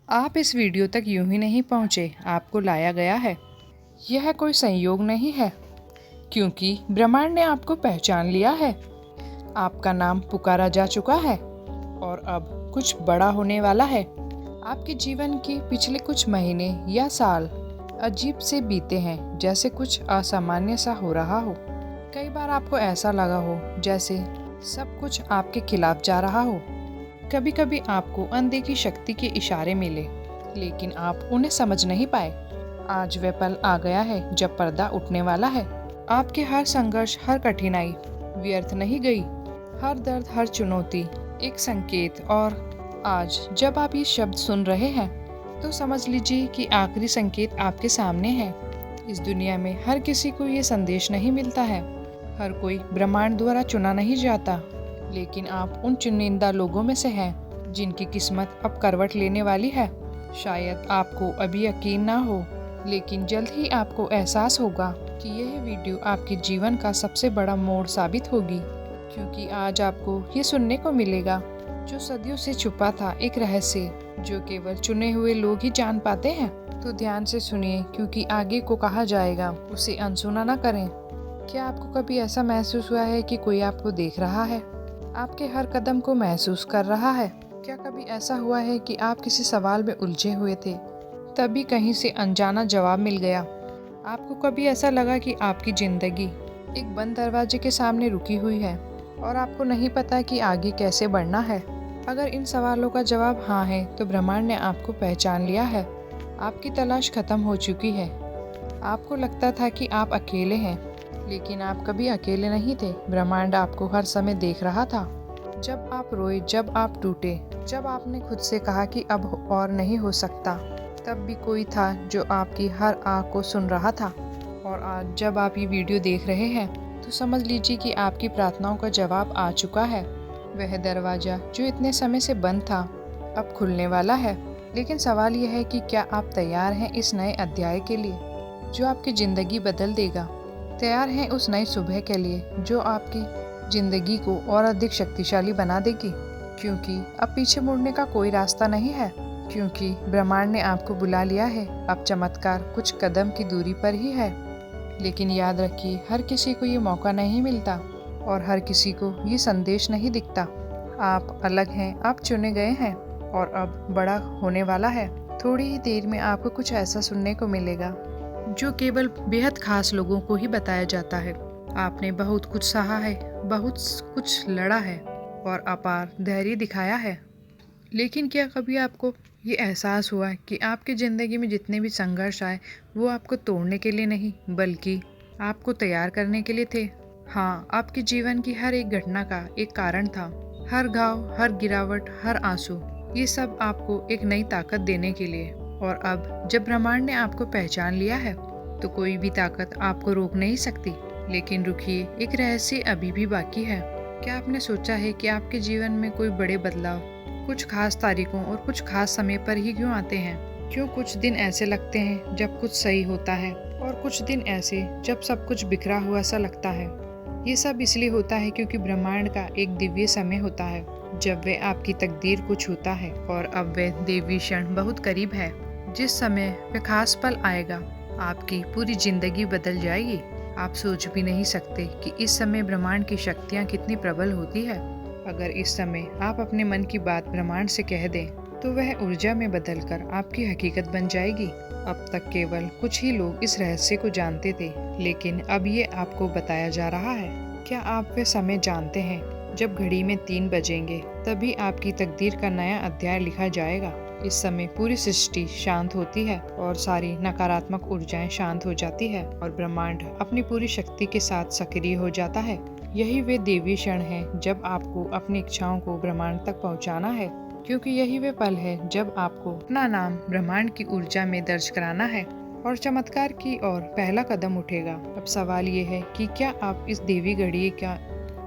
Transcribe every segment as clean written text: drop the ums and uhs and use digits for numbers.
आप इस वीडियो तक यूं ही नहीं पहुंचे, आपको लाया गया है। यह कोई संयोग नहीं है, क्योंकि ब्रह्मांड ने आपको पहचान लिया है। आपका नाम पुकारा जा चुका है और अब कुछ बड़ा होने वाला है। आपके जीवन के पिछले कुछ महीने या साल अजीब से बीते हैं, जैसे कुछ असामान्य सा हो रहा हो। कई बार आपको ऐसा लगा हो जैसे सब कुछ आपके खिलाफ जा रहा हो। कभी कभी आपको अनदेखी शक्ति के इशारे मिले, लेकिन आप उन्हें समझ नहीं पाए। आज वह पल आ गया है जब पर्दा उठने वाला है। आपके हर संघर्ष, हर कठिनाई व्यर्थ नहीं गई। हर दर्द, हर चुनौती एक संकेत। और आज जब आप ये शब्द सुन रहे हैं तो समझ लीजिए कि आखिरी संकेत आपके सामने है। इस दुनिया में हर किसी को ये संदेश नहीं मिलता है। हर कोई ब्रह्मांड द्वारा चुना नहीं जाता, लेकिन आप उन चुनिंदा लोगों में से हैं जिनकी किस्मत अब करवट लेने वाली है। शायद आपको अभी यकीन ना हो, लेकिन जल्द ही आपको एहसास होगा कि यह वीडियो आपके जीवन का सबसे बड़ा मोड़ साबित होगी, क्योंकि आज आपको ये सुनने को मिलेगा जो सदियों से छुपा था, एक रहस्य जो केवल चुने हुए लोग ही जान पाते हैं। तो ध्यान से सुनिए, क्योंकि आगे को कहा जाएगा उसे अनसुना ना करें। क्या आपको कभी ऐसा महसूस हुआ है कि कोई आपको देख रहा है, आपके हर कदम को महसूस कर रहा है? क्या कभी ऐसा हुआ है कि आप किसी सवाल में उलझे हुए थे, तभी कहीं से अनजाना जवाब मिल गया? आपको कभी ऐसा लगा कि आपकी जिंदगी एक बंद दरवाजे के सामने रुकी हुई है और आपको नहीं पता कि आगे कैसे बढ़ना है? अगर इन सवालों का जवाब हाँ है, तो ब्रह्मांड ने आपको पहचान लिया है। आपकी तलाश खत्म हो चुकी है। आपको लगता था कि आप अकेले हैं, लेकिन आप कभी अकेले नहीं थे। ब्रह्मांड आपको हर समय देख रहा था। जब आप रोए, जब आप टूटे, जब आपने खुद से कहा कि अब और नहीं हो सकता, तब भी कोई था जो आपकी हर आह को सुन रहा था। और आज जब आप ये वीडियो देख रहे हैं तो समझ लीजिए कि आपकी प्रार्थनाओं का जवाब आ चुका है। वह दरवाजा जो इतने समय से बंद था, अब खुलने वाला है। लेकिन सवाल यह है कि क्या आप तैयार हैं इस नए अध्याय के लिए जो आपकी ज़िंदगी बदल देगा? तैयार हैं उस नई सुबह के लिए जो आपकी ज़िंदगी को और अधिक शक्तिशाली बना देगी? क्योंकि अब पीछे मुड़ने का कोई रास्ता नहीं है, क्योंकि ब्रह्मांड ने आपको बुला लिया है। अब चमत्कार कुछ कदम की दूरी पर ही है। लेकिन याद रखिए, हर किसी को ये मौका नहीं मिलता और हर किसी को ये संदेश नहीं दिखता। आप अलग हैं, आप चुने गए हैं और अब बड़ा होने वाला है। थोड़ी ही देर में आपको कुछ ऐसा सुनने को मिलेगा जो केवल बेहद खास लोगों को ही बताया जाता है। आपने बहुत कुछ सहा है, बहुत कुछ लड़ा है और अपार धैर्य दिखाया है। लेकिन क्या कभी आपको ये एहसास हुआ कि आपकी ज़िंदगी में जितने भी संघर्ष आए, वो आपको तोड़ने के लिए नहीं, बल्कि आपको तैयार करने के लिए थे? हाँ, आपके जीवन की हर एक घटना का एक कारण था। हर घाव, हर गिरावट, हर आंसू, ये सब आपको एक नई ताकत देने के लिए। और अब जब ब्रह्मांड ने आपको पहचान लिया है, तो कोई भी ताकत आपको रोक नहीं सकती। लेकिन रुकिए, एक रहस्य अभी भी बाकी है। क्या आपने सोचा है कि आपके जीवन में कोई बड़े बदलाव कुछ खास तारीखों और कुछ खास समय पर ही क्यों आते हैं? क्यों कुछ दिन ऐसे लगते हैं जब कुछ सही होता है और कुछ दिन ऐसे जब सब कुछ बिखरा हुआ सा लगता है? ये सब इसलिए होता है क्योंकि ब्रह्मांड का एक दिव्य समय होता है जब वह आपकी तकदीर को छूता है। और अब वह दिव्य क्षण बहुत करीब है। जिस समय वह खास पल आएगा, आपकी पूरी जिंदगी बदल जाएगी। आप सोच भी नहीं सकते कि इस समय ब्रह्मांड की शक्तियाँ कितनी प्रबल होती है। अगर इस समय आप अपने मन की बात ब्रह्मांड से कह दें, तो वह ऊर्जा में बदलकर आपकी हकीकत बन जाएगी। अब तक केवल कुछ ही लोग इस रहस्य को जानते थे, लेकिन अब ये आपको बताया जा रहा है। क्या आप वह समय जानते हैं जब घड़ी में 3 बजेंगे, तभी आपकी तकदीर का नया अध्याय लिखा जाएगा। इस समय पूरी सृष्टि शांत होती है और सारी नकारात्मक ऊर्जाएं शांत हो जाती है और ब्रह्मांड अपनी पूरी शक्ति के साथ सक्रिय हो जाता है। यही वे देवी क्षण है जब आपको अपनी इच्छाओं को ब्रह्मांड तक पहुंचाना है, क्योंकि यही वे पल है जब आपको अपना नाम ब्रह्मांड की ऊर्जा में दर्ज कराना है और चमत्कार की ओर पहला कदम उठेगा। अब सवाल ये है कि क्या आप इस देवी घड़ी का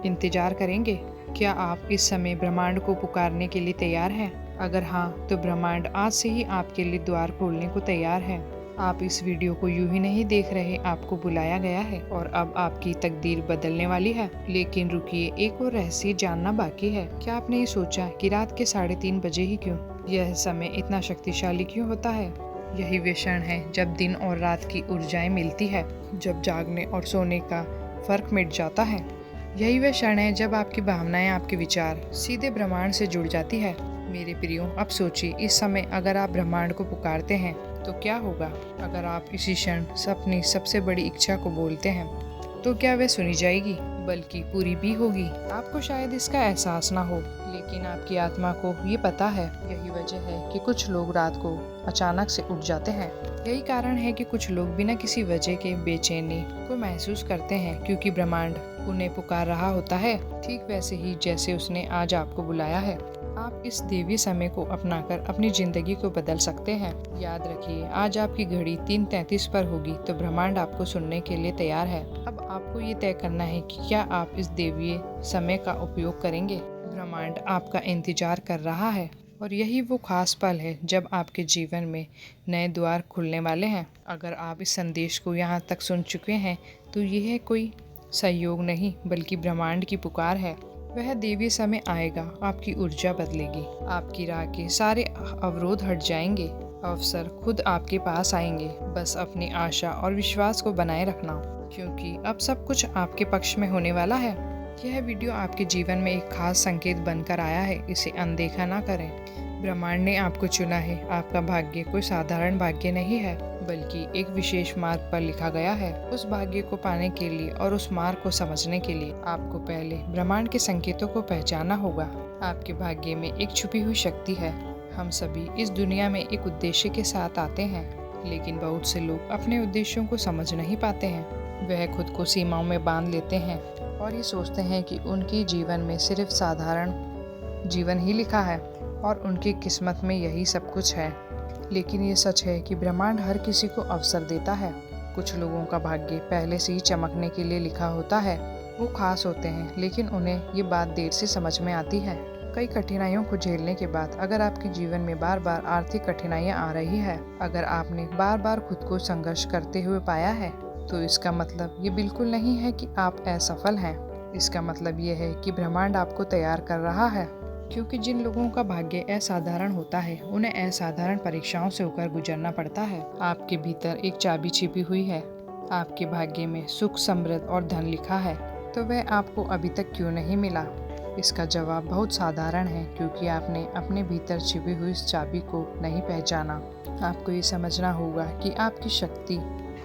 इंतजार करेंगे? क्या आप इस समय ब्रह्मांड को पुकारने के लिए तैयार हैं? अगर हाँ, तो ब्रह्मांड आज से ही आपके लिए द्वार खोलने को तैयार है। आप इस वीडियो को यूं ही नहीं देख रहे, आपको बुलाया गया है और अब आपकी तकदीर बदलने वाली है। लेकिन रुकिए, एक और रहस्य जानना बाकी है। क्या आपने ये सोचा कि रात के 3:30 बजे ही क्यों? यह समय इतना शक्तिशाली क्यों होता है? यही वे क्षण है जब दिन और रात की ऊर्जाएं मिलती है, जब जागने और सोने का फर्क मिट जाता है। यही वे क्षण है जब आपकी भावनाएं, आपके विचार सीधे ब्रह्मांड से जुड़ जाती है। मेरे प्रियो, अब सोचिए, इस समय अगर आप ब्रह्मांड को पुकारते हैं तो क्या होगा? अगर आप इसी क्षण अपनी सबसे बड़ी इच्छा को बोलते हैं तो क्या वह सुनी जाएगी, बल्कि पूरी भी होगी? आपको शायद इसका एहसास ना हो, लेकिन आपकी आत्मा को ये पता है। यही वजह है कि कुछ लोग रात को अचानक से उठ जाते हैं। यही कारण है कि कुछ लोग बिना किसी वजह के बेचैनी को महसूस करते हैं, क्योंकि ब्रह्मांड उन्हें पुकार रहा होता है, ठीक वैसे ही जैसे उसने आज आपको बुलाया है। आप इस दैवीय समय को अपनाकर अपनी जिंदगी को बदल सकते हैं। याद रखिए, आज आपकी घड़ी 3:33 पर होगी, तो ब्रह्मांड आपको सुनने के लिए तैयार है। अब आपको ये तय करना है कि क्या आप इस दैवीय समय का उपयोग करेंगे। ब्रह्मांड आपका इंतजार कर रहा है, और यही वो खास पल है जब आपके जीवन में नए द्वार खुलने वाले हैं। अगर आप इस संदेश को यहाँ तक सुन चुके हैं तो यह कोई संयोग नहीं, बल्कि ब्रह्मांड की पुकार है। वह दैवीय समय आएगा, आपकी ऊर्जा बदलेगी, आपकी राह के सारे अवरोध हट जाएंगे, अवसर खुद आपके पास आएंगे। बस अपनी आशा और विश्वास को बनाए रखना, क्योंकि अब सब कुछ आपके पक्ष में होने वाला है। यह वीडियो आपके जीवन में एक खास संकेत बनकर आया है, इसे अनदेखा ना करें। ब्रह्मांड ने आपको चुना है। आपका भाग्य कोई साधारण भाग्य नहीं है, बल्कि एक विशेष मार्ग पर लिखा गया है। उस भाग्य को पाने के लिए और उस मार्ग को समझने के लिए आपको पहले ब्रह्मांड के संकेतों को पहचानना होगा। आपके भाग्य में एक छुपी हुई शक्ति है। हम सभी इस दुनिया में एक उद्देश्य के साथ आते हैं, लेकिन बहुत से लोग अपने उद्देश्यों को समझ नहीं पाते हैं। वह खुद को सीमाओं में बांध लेते हैं और ये सोचते हैं कि उनके जीवन में सिर्फ साधारण जीवन ही लिखा है और उनकी किस्मत में यही सब कुछ है। लेकिन ये सच है कि ब्रह्मांड हर किसी को अवसर देता है। कुछ लोगों का भाग्य पहले से ही चमकने के लिए लिखा होता है। वो खास होते हैं, लेकिन उन्हें ये बात देर से समझ में आती है। कई कठिनाइयों को झेलने के बाद अगर आपके जीवन में बार बार आर्थिक कठिनाइयाँ आ रही है, अगर आपने बार बार खुद को संघर्ष करते हुए पाया है, तो इसका मतलब ये बिल्कुल नहीं है कि आप असफल हैं। इसका मतलब ये है कि ब्रह्मांड आपको तैयार कर रहा है, क्योंकि जिन लोगों का भाग्य असाधारण होता है उन्हें असाधारण परीक्षाओं से होकर गुजरना पड़ता है। आपके भीतर एक चाबी छिपी हुई है। आपके भाग्य में सुख, समृद्धि और धन लिखा है, तो वह आपको अभी तक क्यों नहीं मिला? इसका जवाब बहुत साधारण है, क्योंकि आपने अपने भीतर छिपी हुई इस चाबी को नहीं पहचाना। आपको ये समझना होगा कि आपकी शक्ति,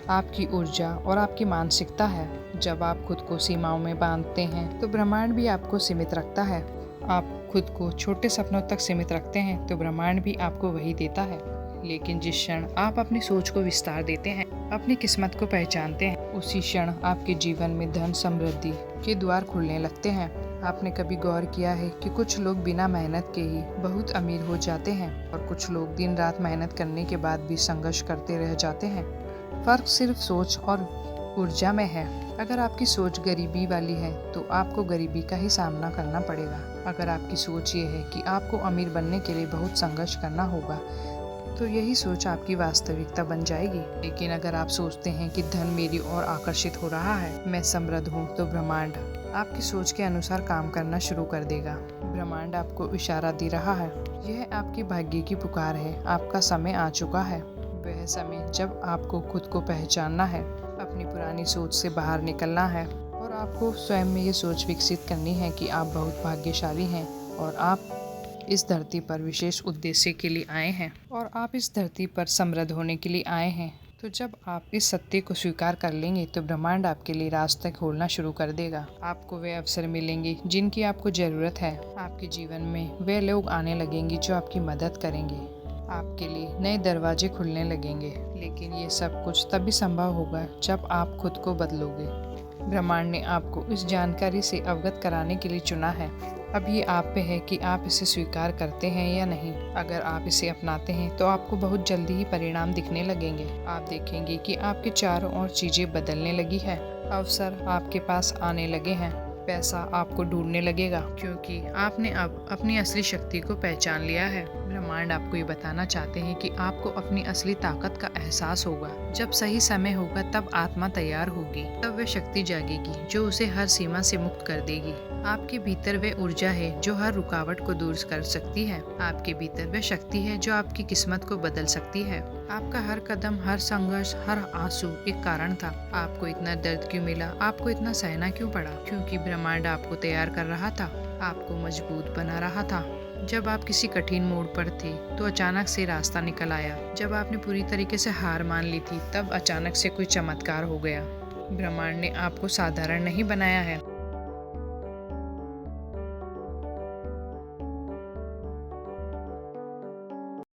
आपकी ऊर्जा और आपकी मानसिकता है। जब आप खुद को सीमाओं में बांधते हैं तो ब्रह्मांड भी आपको सीमित रखता है। आप खुद को छोटे सपनों तक सीमित रखते हैं तो ब्रह्मांड भी आपको वही देता है। लेकिन जिस क्षण आप अपनी सोच को विस्तार देते हैं, अपनी किस्मत को पहचानते हैं, उसी क्षण आपके जीवन में धन, समृद्धि के द्वार खुलने लगते हैं। आपने कभी गौर किया है कि कुछ लोग बिना मेहनत के ही बहुत अमीर हो जाते हैं और कुछ लोग दिन रात मेहनत करने के बाद भी संघर्ष करते रह जाते हैं? फर्क सिर्फ सोच और ऊर्जा में है। अगर आपकी सोच गरीबी वाली है तो आपको गरीबी का ही सामना करना पड़ेगा। अगर आपकी सोच ये है कि आपको अमीर बनने के लिए बहुत संघर्ष करना होगा, तो यही सोच आपकी वास्तविकता बन जाएगी। लेकिन अगर आप सोचते हैं कि धन मेरी ओर आकर्षित हो रहा है, मैं समृद्ध हूँ, तो ब्रह्मांड आपकी सोच के अनुसार काम करना शुरू कर देगा। ब्रह्मांड आपको इशारा दे रहा है। यह आपके भाग्य की पुकार है। आपका समय आ चुका है। वह समय जब आपको खुद को पहचानना है, अपनी पुरानी सोच से बाहर निकलना है और आपको स्वयं में ये सोच विकसित करनी है कि आप बहुत भाग्यशाली हैं और आप इस धरती पर विशेष उद्देश्य के लिए आए हैं और आप इस धरती पर समृद्ध होने के लिए आए हैं। तो जब आप इस सत्य को स्वीकार कर लेंगे तो ब्रह्मांड आपके लिए रास्ते खोलना शुरू कर देगा। आपको वे अवसर मिलेंगे जिनकी आपको ज़रूरत है। आपके जीवन में वे लोग आने लगेंगे जो आपकी मदद करेंगे। आपके लिए नए दरवाजे खुलने लगेंगे। लेकिन ये सब कुछ तभी संभव होगा जब आप खुद को बदलोगे। ब्रह्मांड ने आपको इस जानकारी से अवगत कराने के लिए चुना है। अब ये आप पे है कि आप इसे स्वीकार करते हैं या नहीं। अगर आप इसे अपनाते हैं तो आपको बहुत जल्दी ही परिणाम दिखने लगेंगे। आप देखेंगे कि आपके चारों ओर चीज़ें बदलने लगी है। अवसर आपके पास आने लगे हैं पैसा आपको ढूंढने लगेगा, क्योंकि आपने अब अपनी असली शक्ति को पहचान लिया है। ब्रह्मांड आपको ये बताना चाहते हैं कि आपको अपनी असली ताकत का एहसास होगा। जब सही समय होगा तब आत्मा तैयार होगी, तब वह शक्ति जागेगी जो उसे हर सीमा से मुक्त कर देगी। आपके भीतर वह ऊर्जा है जो हर रुकावट को दूर कर सकती है। आपके भीतर वह शक्ति है जो आपकी किस्मत को बदल सकती है। आपका हर कदम, हर संघर्ष, हर आंसू एक कारण था। आपको इतना दर्द क्यों मिला, आपको इतना सहना क्यों पड़ा? क्योंकि ब्रह्मांड आपको तैयार कर रहा था, आपको मजबूत बना रहा था। जब आप किसी कठिन मोड़ पर थे तो अचानक से रास्ता निकल आया। जब आपने पूरी तरीके से हार मान ली थी तब अचानक से कोई चमत्कार हो गया। ब्रह्मांड ने आपको साधारण नहीं बनाया है,